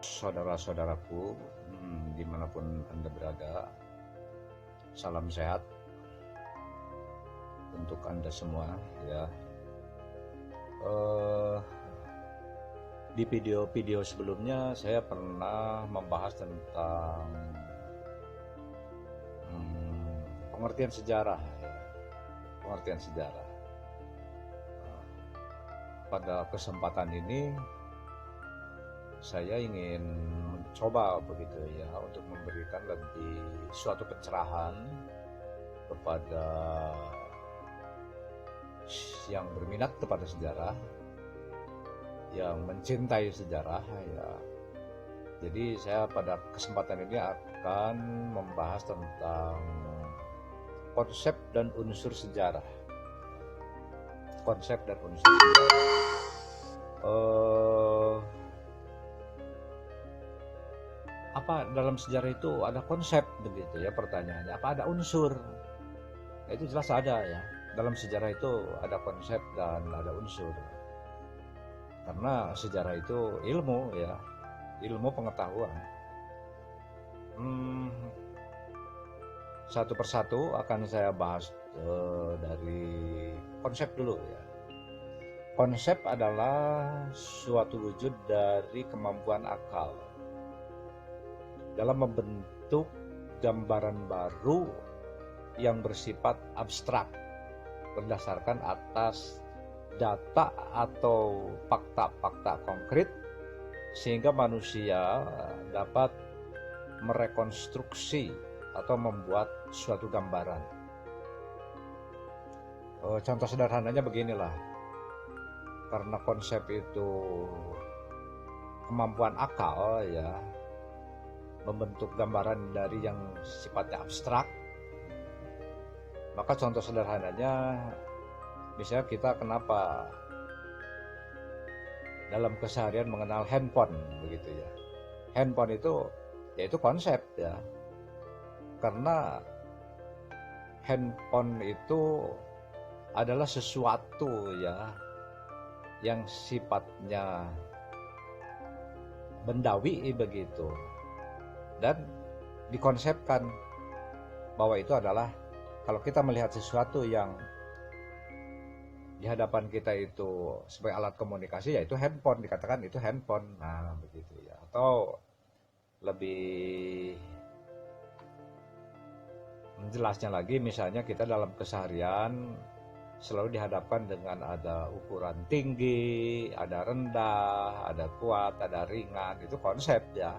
saudara-saudaraku, dimanapun Anda berada, salam sehat untuk Anda semua ya. Di video-video sebelumnya saya pernah membahas tentang pengertian sejarah ya. Pengertian sejarah. Pada kesempatan ini saya ingin mencoba begitu ya untuk memberikan lebih suatu pencerahan kepada yang berminat kepada sejarah, yang mencintai sejarah ya. Jadi saya pada kesempatan ini akan membahas tentang konsep dan unsur sejarah. Konsep dan unsur sejarah. Apa dalam sejarah itu ada konsep begitu ya, pertanyaannya apa ada unsur? Itu jelas ada ya. Dalam sejarah itu ada konsep dan ada unsur. Karena sejarah itu ilmu ya, ilmu pengetahuan. Satu persatu akan saya bahas dari konsep dulu ya. Konsep adalah suatu wujud dari kemampuan akal dalam membentuk gambaran baru yang bersifat abstrak berdasarkan atas data atau fakta-fakta konkret, sehingga manusia dapat merekonstruksi atau membuat suatu gambaran. Contoh sederhananya beginilah, karena konsep itu kemampuan akal ya, membentuk gambaran dari yang sifatnya abstrak, maka contoh sederhananya misalnya kita kenapa dalam keseharian mengenal handphone begitu ya. Handphone itu yaitu konsep ya, karena handphone itu adalah sesuatu ya yang sifatnya bendawi begitu, dan dikonsepkan bahwa itu adalah, kalau kita melihat sesuatu yang di hadapan kita itu sebagai alat komunikasi, yaitu handphone, dikatakan itu handphone. Nah begitu ya. Atau lebih jelasnya lagi, misalnya kita dalam keseharian selalu dihadapkan dengan ada ukuran tinggi, ada rendah, ada kuat, ada ringan. Itu konsep ya,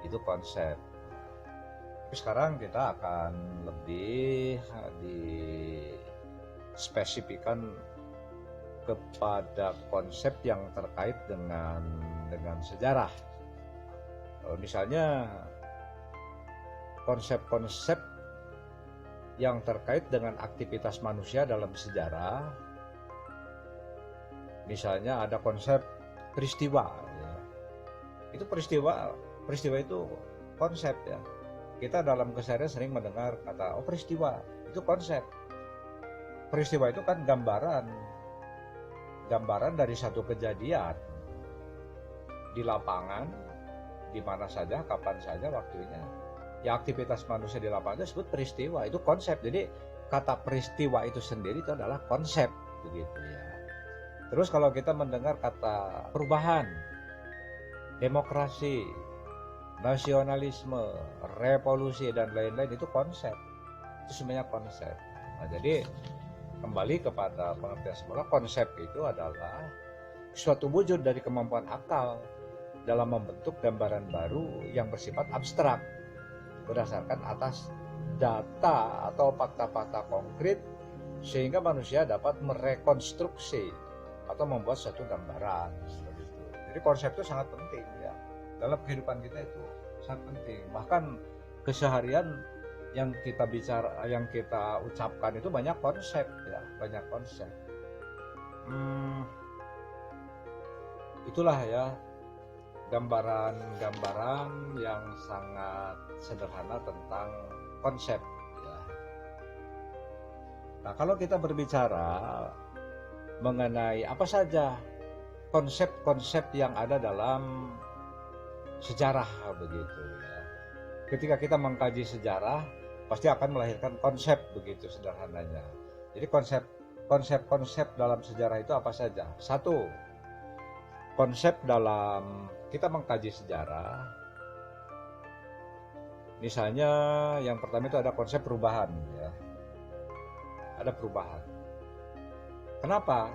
itu konsep. Tapi sekarang kita akan lebih dispesifikan kepada konsep yang terkait dengan sejarah. Misalnya konsep-konsep yang terkait dengan aktivitas manusia dalam sejarah. Misalnya ada konsep peristiwa ya. Itu peristiwa itu konsep ya. Kita dalam keseharian sering mendengar kata peristiwa, itu konsep. Peristiwa itu kan gambaran dari satu kejadian di lapangan, di mana saja, kapan saja waktunya. Ya, aktivitas manusia di lapangan itu disebut peristiwa, itu konsep. Jadi kata peristiwa itu sendiri itu adalah konsep begitu ya. Terus kalau kita mendengar kata perubahan, demokrasi, nasionalisme, revolusi dan lain-lain, itu konsep. Itu semuanya konsep. Nah, jadi kembali kepada pengertian semula, konsep itu adalah suatu wujud dari kemampuan akal dalam membentuk gambaran baru yang bersifat abstrak berdasarkan atas data atau fakta-fakta konkret, sehingga manusia dapat merekonstruksi atau membuat suatu gambaran seperti itu. Jadi konsep itu sangat penting ya dalam kehidupan kita, itu sangat penting. Bahkan keseharian yang kita bicara, yang kita ucapkan itu banyak konsep ya, banyak konsep. Itulah ya gambaran-gambaran yang sangat sederhana tentang konsep ya. Nah, kalau kita berbicara mengenai apa saja konsep-konsep yang ada dalam sejarah begitu ya. Ketika kita mengkaji sejarah pasti akan melahirkan konsep begitu sederhananya. Jadi konsep dalam sejarah itu apa saja? Satu, konsep dalam kita mengkaji sejarah, misalnya yang pertama itu ada konsep perubahan ya. Ada perubahan. Kenapa?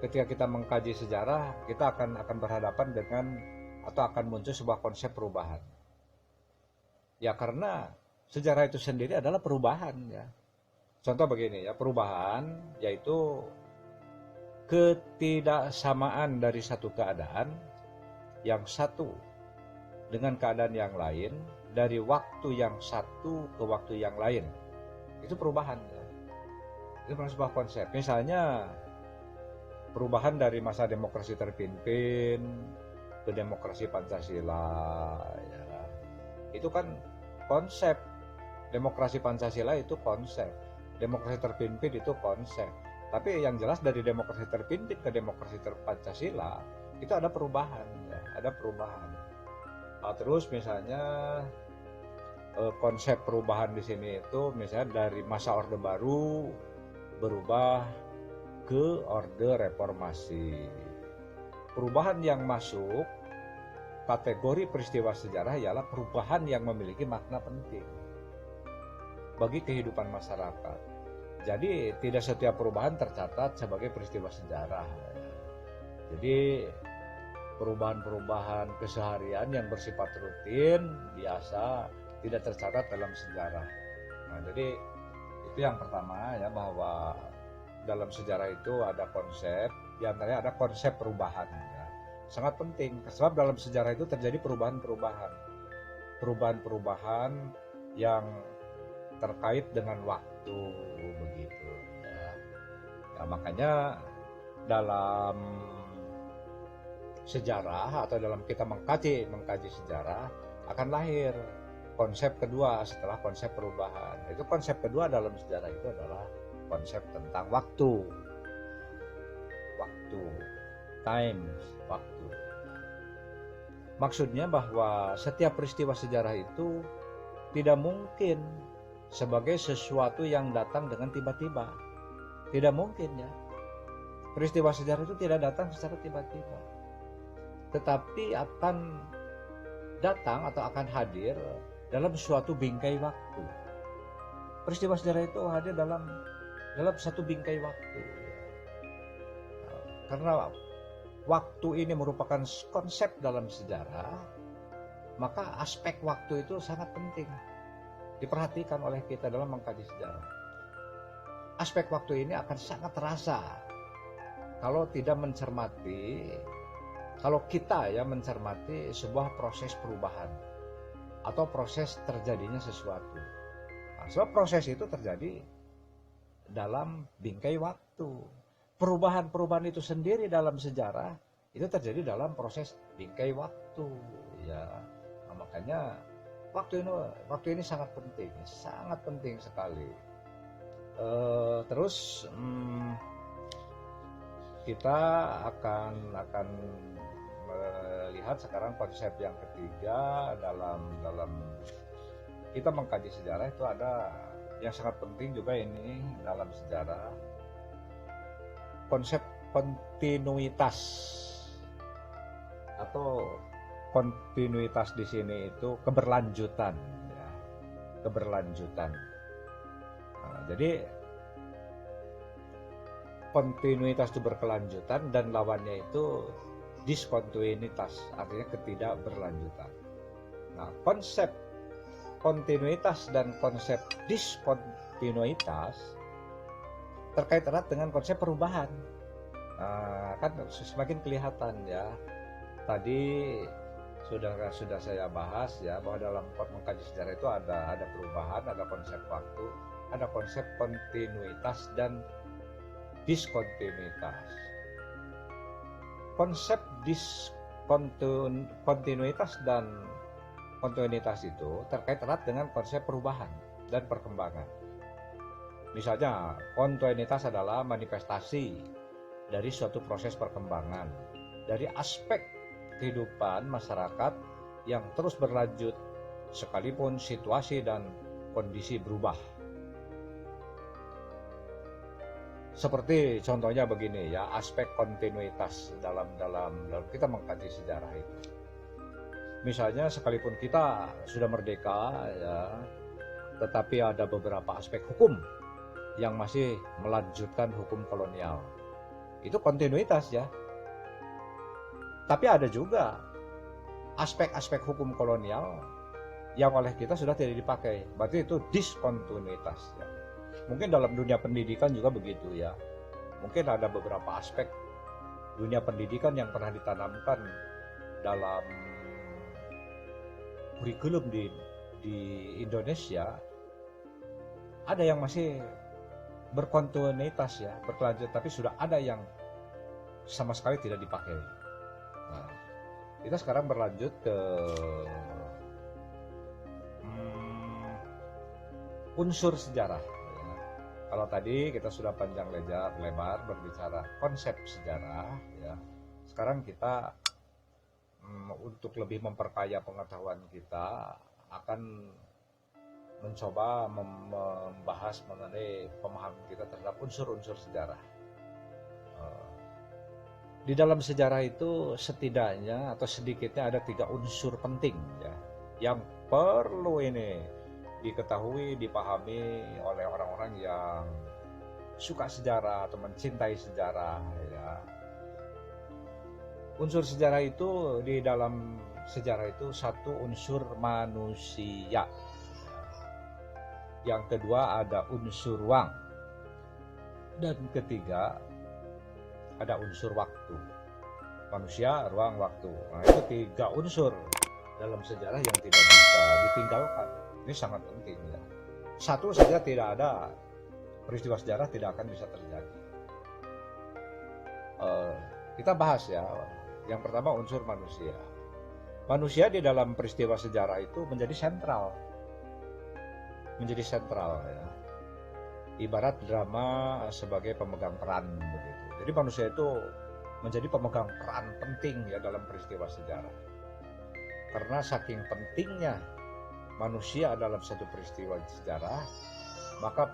Ketika kita mengkaji sejarah, kita akan berhadapan dengan atau akan muncul sebuah konsep perubahan. Ya karena sejarah itu sendiri adalah perubahan ya. Contoh begini ya, perubahan yaitu ketidaksamaan dari satu keadaan yang satu dengan keadaan yang lain, dari waktu yang satu ke waktu yang lain. Itu perubahan ya. Itu sebuah konsep. Misalnya perubahan dari masa demokrasi terpimpin ke demokrasi Pancasila ya. Itu kan konsep. Demokrasi Pancasila itu konsep, demokrasi terpimpin itu konsep. Tapi yang jelas dari demokrasi terpimpin ke demokrasi Pancasila itu ada perubahan ya, ada perubahan. Nah, terus misalnya konsep perubahan di sini itu misalnya dari masa Orde Baru berubah ke Orde Reformasi. Perubahan yang masuk kategori peristiwa sejarah ialah perubahan yang memiliki makna penting bagi kehidupan masyarakat. Jadi tidak setiap perubahan tercatat sebagai peristiwa sejarah. Jadi perubahan-perubahan keseharian yang bersifat rutin biasa tidak tercatat dalam sejarah. Nah, jadi itu yang pertama ya, bahwa dalam sejarah itu ada konsep, diantaranya ada konsep perubahan ya. Sangat penting, sebab dalam sejarah itu terjadi perubahan-perubahan yang terkait dengan waktu begitu ya. Nah, makanya dalam sejarah atau dalam kita mengkaji sejarah akan lahir konsep kedua setelah konsep perubahan. Itu konsep kedua dalam sejarah itu adalah konsep tentang waktu, time, waktu. Maksudnya bahwa setiap peristiwa sejarah itu tidak mungkin sebagai sesuatu yang datang dengan tiba-tiba. Tidak mungkin ya. Peristiwa sejarah itu tidak datang secara tiba-tiba, tetapi akan datang atau akan hadir dalam suatu bingkai waktu. Peristiwa sejarah itu hadir dalam satu bingkai waktu. Karena waktu ini merupakan konsep dalam sejarah, maka aspek waktu itu sangat penting diperhatikan oleh kita dalam mengkaji sejarah. Aspek waktu ini akan sangat terasa kalau tidak mencermati, kalau kita ya mencermati sebuah proses perubahan atau proses terjadinya sesuatu. Nah, sebab proses itu terjadi dalam bingkai waktu. Perubahan-perubahan itu sendiri dalam sejarah itu terjadi dalam proses bingkai waktu ya. Nah, makanya waktu ini sangat penting sekali. Terus kita akan melihat sekarang konsep yang ketiga dalam kita mengkaji sejarah. Itu ada yang sangat penting juga ini dalam sejarah, konsep kontinuitas atau kontinuitas di sini itu keberlanjutan ya, keberlanjutan. Nah, jadi kontinuitas itu berkelanjutan dan lawannya itu diskontinuitas, artinya ketidakberlanjutan. Nah, konsep kontinuitas dan konsep diskontinuitas terkait erat dengan konsep perubahan. Nah, kan semakin kelihatan ya. Tadi sudah saya bahas ya, bahwa dalam mengkaji sejarah itu ada perubahan, ada konsep waktu, ada konsep kontinuitas dan diskontinuitas. Konsep kontinuitas dan kontinuitas itu terkait erat dengan konsep perubahan dan perkembangan. Misalnya, kontinuitas adalah manifestasi dari suatu proses perkembangan dari aspek kehidupan masyarakat yang terus berlanjut sekalipun situasi dan kondisi berubah. Seperti contohnya begini ya, aspek kontinuitas dalam kita mengkaji sejarah itu. Misalnya sekalipun kita sudah merdeka ya, tetapi ada beberapa aspek hukum yang masih melanjutkan hukum kolonial. Itu kontinuitas ya. Tapi ada juga aspek-aspek hukum kolonial yang oleh kita sudah tidak dipakai. Berarti itu diskontinuitas ya. Mungkin dalam dunia pendidikan juga begitu ya. Mungkin ada beberapa aspek dunia pendidikan yang pernah ditanamkan dalam kurikulum di Indonesia, ada yang masih berkontinuitas ya, berkelanjut, tapi sudah ada yang sama sekali tidak dipakai. Nah, kita sekarang berlanjut ke unsur sejarah. Kalau tadi kita sudah panjang lebar berbicara konsep sejarah, ya. Sekarang kita untuk lebih memperkaya pengetahuan kita akan mencoba membahas mengenai pemahaman kita terhadap unsur-unsur sejarah. Di dalam sejarah itu setidaknya atau sedikitnya ada 3 unsur penting ya, yang perlu ini diketahui, dipahami oleh orang-orang yang suka sejarah atau mencintai sejarah ya. Unsur sejarah itu, di dalam sejarah itu, 1 unsur manusia. Yang kedua ada unsur ruang. Dan ketiga ada unsur waktu. Manusia, ruang, waktu. Nah, itu 3 unsur dalam sejarah yang tidak bisa ditinggalkan. Ini sangat penting ya. 1 saja tidak ada, peristiwa sejarah tidak akan bisa terjadi. Kita bahas ya. Yang pertama unsur manusia. Manusia di dalam peristiwa sejarah itu menjadi sentral. Menjadi sentral ya. Ibarat drama sebagai pemegang peran begitu. Jadi manusia itu menjadi pemegang peran penting ya dalam peristiwa sejarah. Karena saking pentingnya manusia dalam satu peristiwa sejarah, maka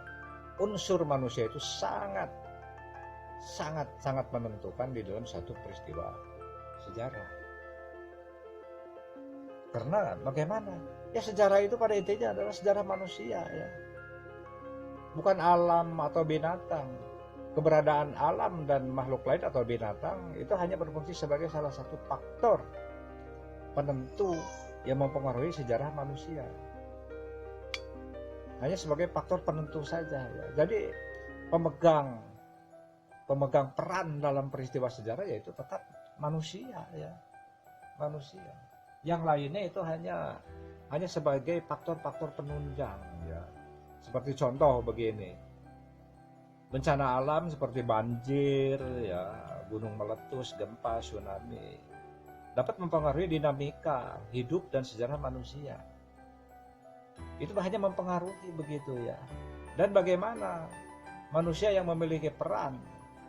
unsur manusia itu sangat menentukan di dalam satu peristiwa sejarah. Karena bagaimana? Ya sejarah itu pada intinya adalah sejarah manusia ya. Bukan alam atau binatang. Keberadaan alam dan makhluk lain atau binatang itu hanya berfungsi sebagai salah satu faktor penentu yang mempengaruhi sejarah manusia. Hanya sebagai faktor penentu saja ya. Jadi pemegang peran dalam peristiwa sejarah yaitu tetap manusia ya. Manusia. Yang lainnya itu hanya sebagai faktor-faktor penunjang ya. Seperti contoh begini. Bencana alam seperti banjir ya, gunung meletus, gempa, tsunami dapat mempengaruhi dinamika hidup dan sejarah manusia. Itu hanya mempengaruhi begitu ya. Dan bagaimana manusia yang memiliki peran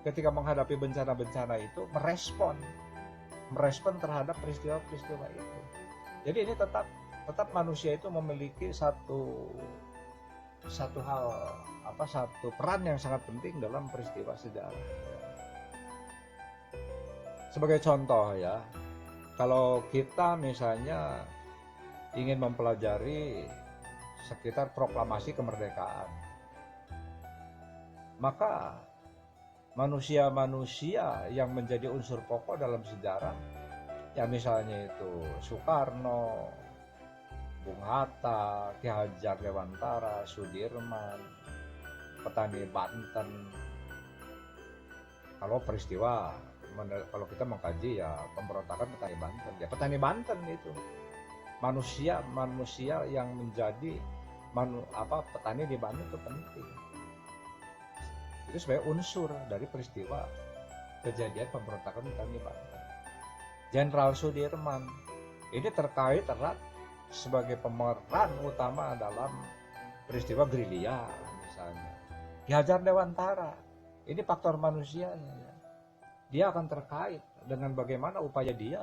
ketika menghadapi bencana-bencana itu merespon terhadap peristiwa-peristiwa itu. Jadi ini tetap manusia itu memiliki satu peran yang sangat penting dalam peristiwa sejarah. Sebagai contoh ya, kalau kita misalnya ingin mempelajari sekitar proklamasi kemerdekaan, maka manusia-manusia yang menjadi unsur pokok dalam sejarah, ya misalnya itu Soekarno, Bung Hatta, Ki Hajar Dewantara, Sudirman, petani Banten. Kalau kita mengkaji ya pemberontakan petani Banten, ya petani Banten itu manusia yang menjadi petani di Banten itu penting. Itu sebagai unsur dari peristiwa kejadian pemberontakan petani Banten. Jenderal Sudirman ini terkait erat sebagai pemeran utama dalam peristiwa gerilya misalnya. Ki Hajar Dewantara ini faktor manusianya ya. Dia akan terkait dengan bagaimana upaya dia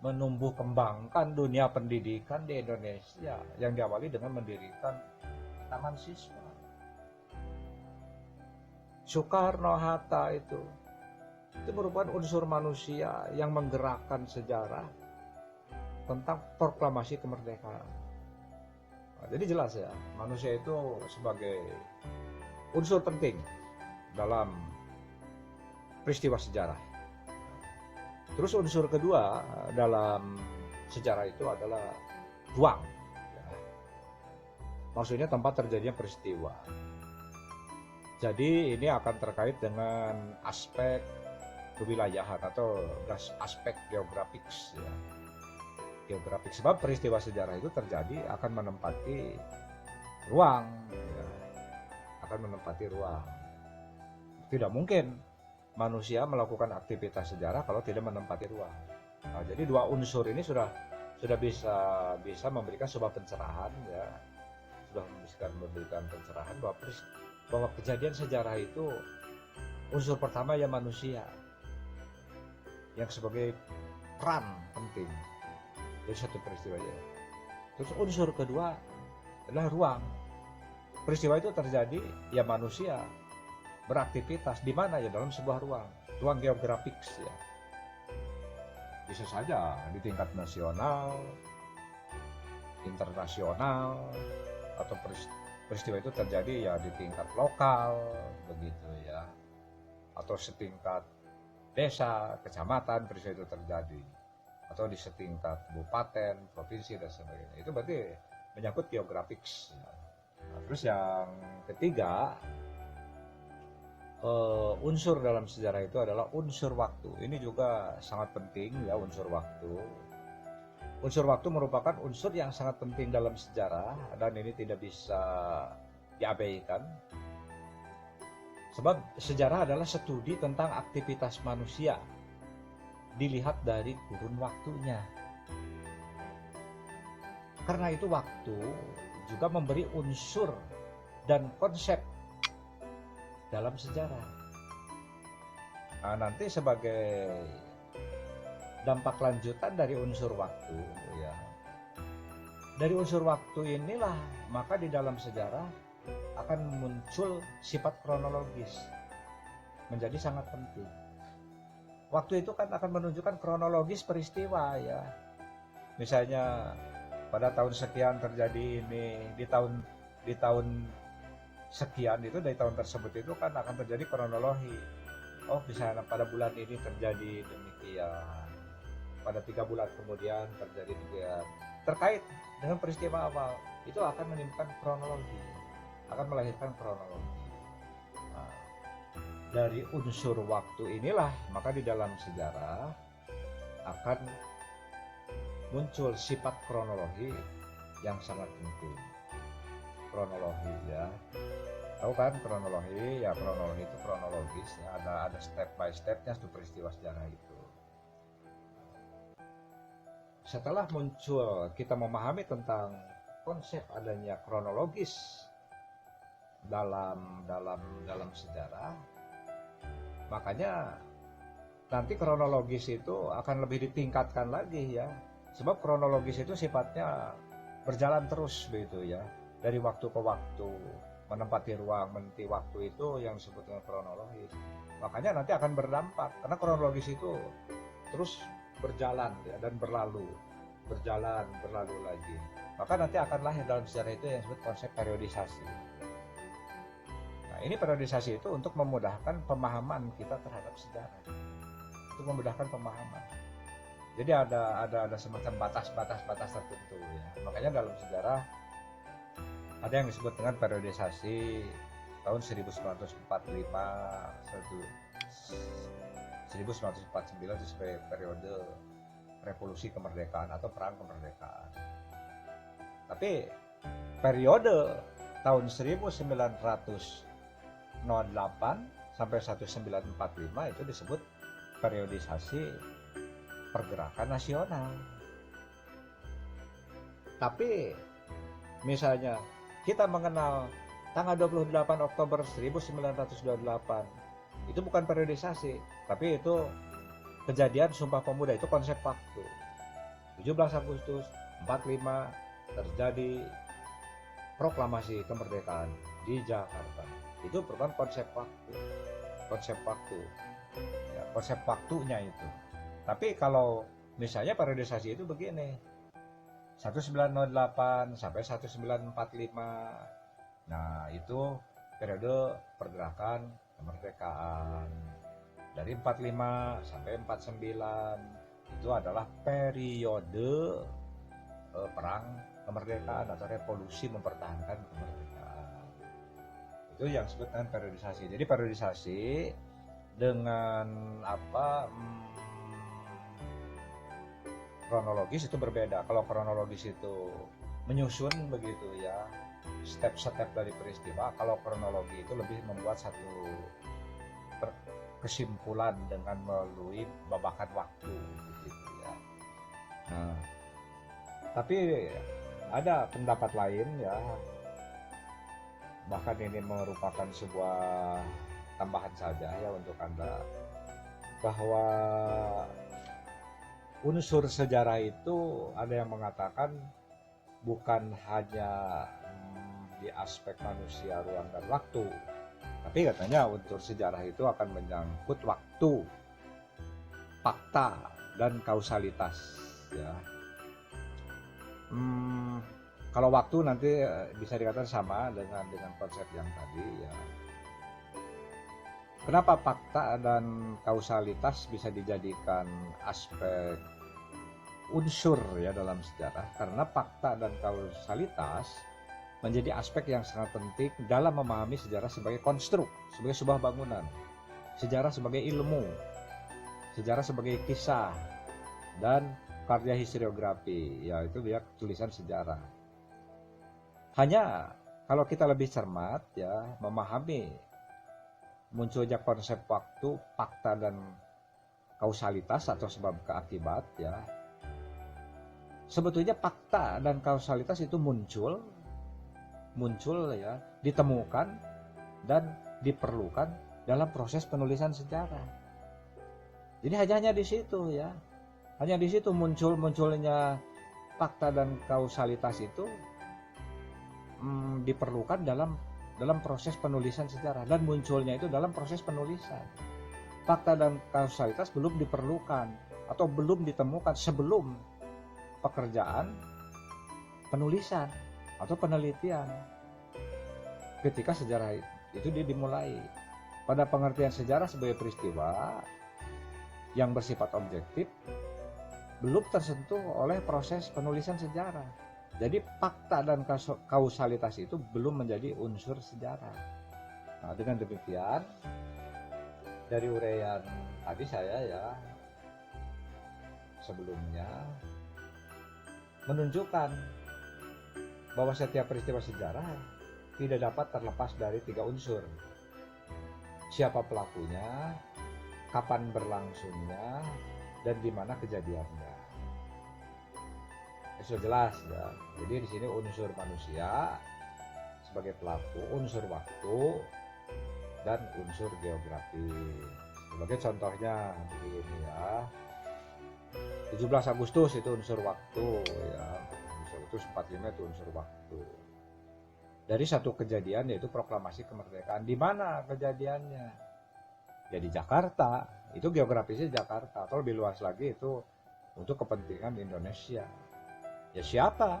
menumbuh kembangkan dunia pendidikan di Indonesia yang diawali dengan mendirikan Taman Siswa. Soekarno-Hatta itu merupakan unsur manusia yang menggerakkan sejarah tentang proklamasi kemerdekaan. Nah, jadi jelas ya, manusia itu sebagai unsur penting dalam peristiwa sejarah. Terus unsur kedua dalam sejarah itu adalah ruang. Maksudnya tempat terjadinya peristiwa. Jadi ini akan terkait dengan aspek kewilayahan atau aspek geografik ya. Geografik, sebab peristiwa sejarah itu terjadi akan menempati ruang ya. Akan menempati ruang. Tidak mungkin manusia melakukan aktivitas sejarah kalau tidak menempati ruang. Nah, jadi dua unsur ini sudah bisa memberikan sebuah pencerahan ya. Sudah memberikan pencerahan bahwa kejadian sejarah itu unsur pertama ya manusia yang sebagai peran penting dari satu peristiwa ya. Terus unsur kedua adalah ruang. Peristiwa itu terjadi ya manusia beraktivitas di mana ya dalam sebuah ruang geografik ya. Bisa saja di tingkat nasional, internasional, atau peristiwa itu terjadi ya di tingkat lokal begitu ya, atau setingkat desa, kecamatan peristiwa itu terjadi, atau di setingkat kabupaten, provinsi dan sebagainya. Itu berarti menyangkut geografik ya. Nah, terus yang ketiga, unsur dalam sejarah itu adalah unsur waktu. Ini juga sangat penting ya, unsur waktu. Unsur waktu merupakan unsur yang sangat penting dalam sejarah dan ini tidak bisa diabaikan. Sebab sejarah adalah studi tentang aktivitas manusia dilihat dari kurun waktunya. Karena itu waktu juga memberi unsur dan konsep dalam sejarah. Nah, nanti sebagai dampak lanjutan dari unsur waktu ya. Dari unsur waktu inilah maka di dalam sejarah akan muncul sifat kronologis menjadi sangat penting. Waktu itu kan akan menunjukkan kronologis peristiwa ya. Misalnya pada tahun sekian terjadi ini, di tahun sekian itu dari tahun tersebut itu kan akan terjadi kronologi. Oh, misalnya pada bulan ini terjadi demikian, pada 3 bulan kemudian terjadi demikian. Terkait dengan peristiwa awal itu akan menimbulkan kronologi, akan melahirkan kronologi. Nah, dari unsur waktu inilah maka di dalam sejarah akan muncul sifat kronologi yang sangat penting. Kronologi ya, tahu kan kronologi ya, kronologi itu kronologis ya, ada step by stepnya untuk peristiwa sejarah itu. Setelah muncul kita memahami tentang konsep adanya kronologis dalam sejarah, makanya nanti kronologis itu akan lebih ditingkatkan lagi ya, sebab kronologis itu sifatnya berjalan terus begitu ya. Dari waktu ke waktu, menempati ruang, meniti waktu itu yang disebut dengan kronologis. Makanya nanti akan berdampak, karena kronologis itu terus berjalan ya, dan berlalu lagi. Maka nanti akan lahir dalam sejarah itu yang disebut konsep periodisasi. Nah, ini periodisasi itu untuk memudahkan pemahaman kita terhadap sejarah, untuk memudahkan pemahaman. Jadi ada semacam batas-batas tertentu ya. Makanya dalam sejarah ada yang disebut dengan periodisasi tahun 1945, 1949 sebagai periode revolusi kemerdekaan atau perang kemerdekaan. Tapi periode tahun 1908 sampai 1945 itu disebut periodisasi pergerakan nasional. Tapi misalnya kita mengenal tanggal 28 Oktober 1928 itu bukan periodisasi, tapi itu kejadian Sumpah Pemuda, itu konsep waktu. 17 Agustus 45 terjadi proklamasi kemerdekaan di Jakarta. Itu merupakan konsep waktu ya, konsep waktunya itu. Tapi kalau misalnya periodisasi itu begini, 1908 sampai 1945, nah itu periode pergerakan kemerdekaan. Dari 45 sampai 49 itu adalah periode perang kemerdekaan atau revolusi mempertahankan kemerdekaan. Itu yang disebut dengan periodisasi. Jadi periodisasi dengan kronologis itu berbeda. Kalau kronologis itu menyusun begitu ya, step-step dari peristiwa. Kalau kronologi itu lebih membuat satu kesimpulan dengan melalui babakan waktu gitu ya. Nah, tapi ada pendapat lain ya, bahkan ini merupakan sebuah tambahan saja ya untuk Anda, bahwa unsur sejarah itu ada yang mengatakan bukan hanya di aspek manusia, ruang dan waktu, tapi katanya unsur sejarah itu akan menyangkut waktu, fakta, dan kausalitas ya. Kalau waktu nanti bisa dikatakan sama dengan konsep yang tadi ya. Kenapa fakta dan kausalitas bisa dijadikan aspek unsur ya dalam sejarah? Karena fakta dan kausalitas menjadi aspek yang sangat penting dalam memahami sejarah sebagai konstruk, sebagai sebuah bangunan, sejarah sebagai ilmu, sejarah sebagai kisah, dan karya historiografi, yaitu dia tulisan sejarah. Hanya kalau kita lebih cermat ya, memahami munculnya konsep waktu, fakta, dan kausalitas atau sebab keakibat ya. Sebetulnya fakta dan kausalitas itu muncul ya, ditemukan dan diperlukan dalam proses penulisan sejarah. Jadi hanya di situ ya. Hanya di situ munculnya fakta dan kausalitas itu diperlukan dalam proses penulisan sejarah, dan munculnya itu dalam proses penulisan. Fakta dan kausalitas belum diperlukan atau belum ditemukan sebelum pekerjaan penulisan atau penelitian. Ketika sejarah itu dimulai, pada pengertian sejarah sebagai peristiwa yang bersifat objektif, belum tersentuh oleh proses penulisan sejarah. Jadi fakta dan kausalitas itu belum menjadi unsur sejarah. Nah, dengan demikian dari uraian tadi saya ya sebelumnya menunjukkan bahwa setiap peristiwa sejarah tidak dapat terlepas dari 3 unsur. Siapa pelakunya, kapan berlangsungnya, dan di mana kejadiannya. Sudah jelas ya. Jadi di sini unsur manusia sebagai pelaku, unsur waktu, dan unsur geografi. Sebagai contohnya begini ya. 17 Agustus itu unsur waktu ya. Unsur itu 45 itu unsur waktu. Dari satu kejadian yaitu proklamasi kemerdekaan. Di mana kejadiannya? Ya di Jakarta. Itu geografisnya Jakarta. Atau lebih luas lagi itu untuk kepentingan Indonesia. Ya siapa?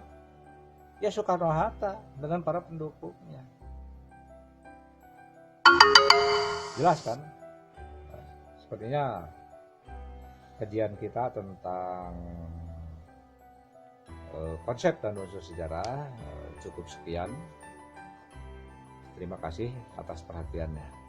Ya Soekarno-Hatta dengan para pendukungnya. Jelas kan? Sepertinya kajian kita tentang konsep dan unsur sejarah cukup sekian. Terima kasih atas perhatiannya.